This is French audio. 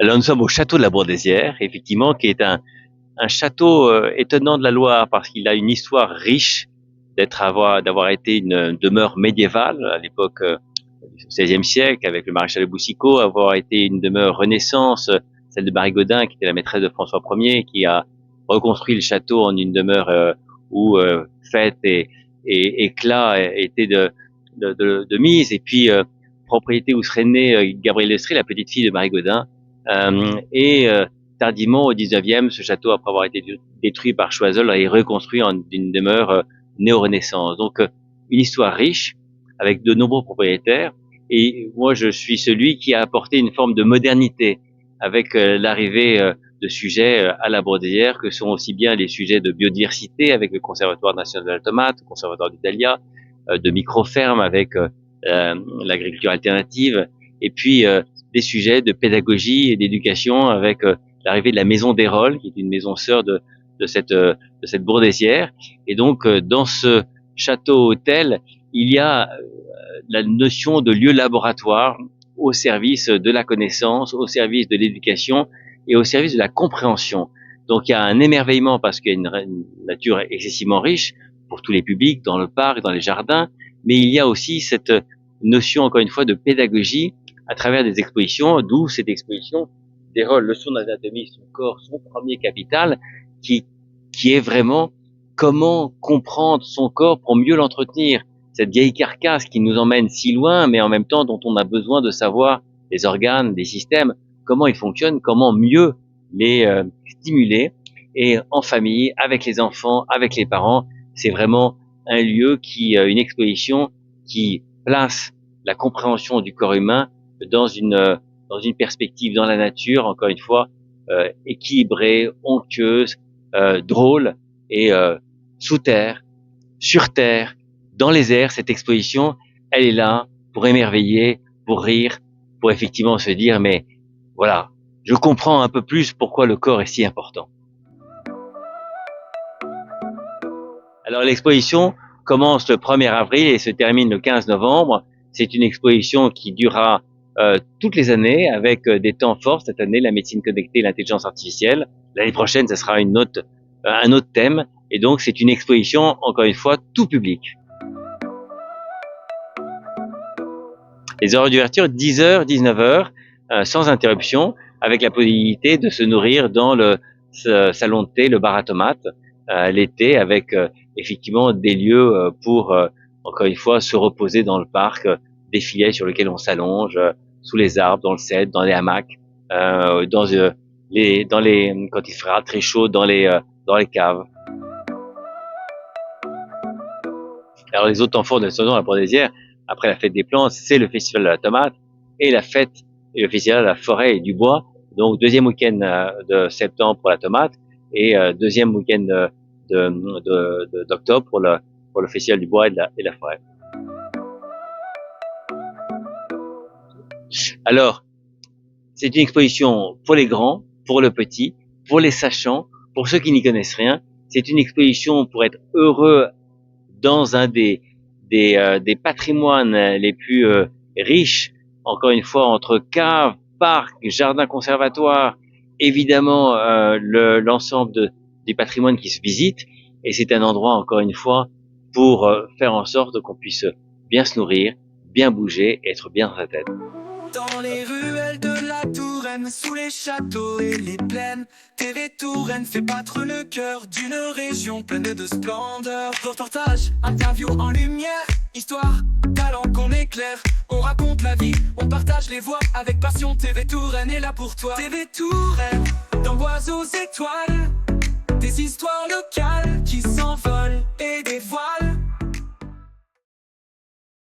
Alors nous sommes au château de la Bourdesière, effectivement, qui est un château étonnant de la Loire parce qu'il a une histoire riche d'avoir été une demeure médiévale à l'époque du XVIe siècle avec le maréchal de Boucicaut, avoir été une demeure Renaissance, celle de Marie Gaudin qui était la maîtresse de François Ier, qui a reconstruit le château en une demeure où fête et éclat étaient de mise, et puis propriété où serait née Gabrielle Lestrée, la petite fille de Marie Gaudin. Tardivement, au 19e, ce château, après avoir été détruit par Choiseul, est reconstruit en une demeure néo-renaissance. Donc, une histoire riche, avec de nombreux propriétaires. Et moi, je suis celui qui a apporté une forme de modernité avec l'arrivée de sujets à la Bourdesière, que sont aussi bien les sujets de biodiversité avec le Conservatoire national de la tomate, le Conservatoire du dahlia, de micro-fermes avec l'agriculture alternative, et puis des sujets de pédagogie et d'éducation avec l'arrivée de la maison d'Hérol, qui est une maison sœur de cette Bourdesière. Et donc, dans ce château-hôtel, il y a la notion de lieu laboratoire au service de la connaissance, au service de l'éducation et au service de la compréhension. Donc, il y a un émerveillement parce qu'il y a une nature excessivement riche pour tous les publics, dans le parc, dans les jardins, mais il y a aussi cette notion, encore une fois, de pédagogie à travers des expositions, d'où cette exposition d'Hérol, leçon d'anatomie, son corps, son premier capital, qui est vraiment comment comprendre son corps pour mieux l'entretenir. Cette vieille carcasse qui nous emmène si loin, mais en même temps dont on a besoin de savoir les organes, les systèmes, comment ils fonctionnent, comment mieux les stimuler. Et en famille, avec les enfants, avec les parents, c'est vraiment un lieu une exposition qui place la compréhension du corps humain dans une perspective dans la nature, encore une fois, équilibrée, onctueuse, drôle et sous terre, sur terre, dans les airs. Cette exposition, elle est là pour émerveiller, pour rire, pour effectivement se dire, mais voilà, je comprends un peu plus pourquoi le corps est si important. Alors l'exposition commence le 1er avril et se termine le 15 novembre. C'est une exposition qui durera toutes les années avec des temps forts. Cette année, la médecine connectée, l'intelligence artificielle. L'année prochaine, ce sera un autre thème. Et donc, c'est une exposition, encore une fois, tout public. Les heures d'ouverture, 10h, 19h, sans interruption, avec la possibilité de se nourrir dans le salon de thé, le bar à tomates, l'été, avec effectivement des lieux pour, encore une fois, se reposer dans le parc, des filets sur lesquels on s'allonge, sous les arbres, dans le cèdre, dans les hamacs, quand il fera très chaud, dans les caves. Alors les autres temps forts de la saison à la Bourdesière, après la fête des plantes, c'est le festival de la tomate et le festival de la forêt et du bois. Donc deuxième week-end de septembre pour la tomate et deuxième week-end d'octobre pour le festival du bois et de la forêt. Alors, c'est une exposition pour les grands, pour le petit, pour les sachants, pour ceux qui n'y connaissent rien. C'est une exposition pour être heureux dans un des patrimoines les plus riches, encore une fois, entre caves, parcs, jardins conservatoires, évidemment l'ensemble des patrimoines qui se visitent. Et c'est un endroit, encore une fois, pour faire en sorte qu'on puisse bien se nourrir, bien bouger, être bien dans sa tête. Dans les ruelles de la Touraine, sous les châteaux et les plaines, TV Touraine fait battre le cœur d'une région pleine de splendeur. Reportage, interview en lumière, histoire, talent qu'on éclaire. On raconte la vie, on partage les voix avec passion. TV Touraine est là pour toi. TV Touraine, d'angoisse aux étoiles, des histoires locales qui s'envolent et des voix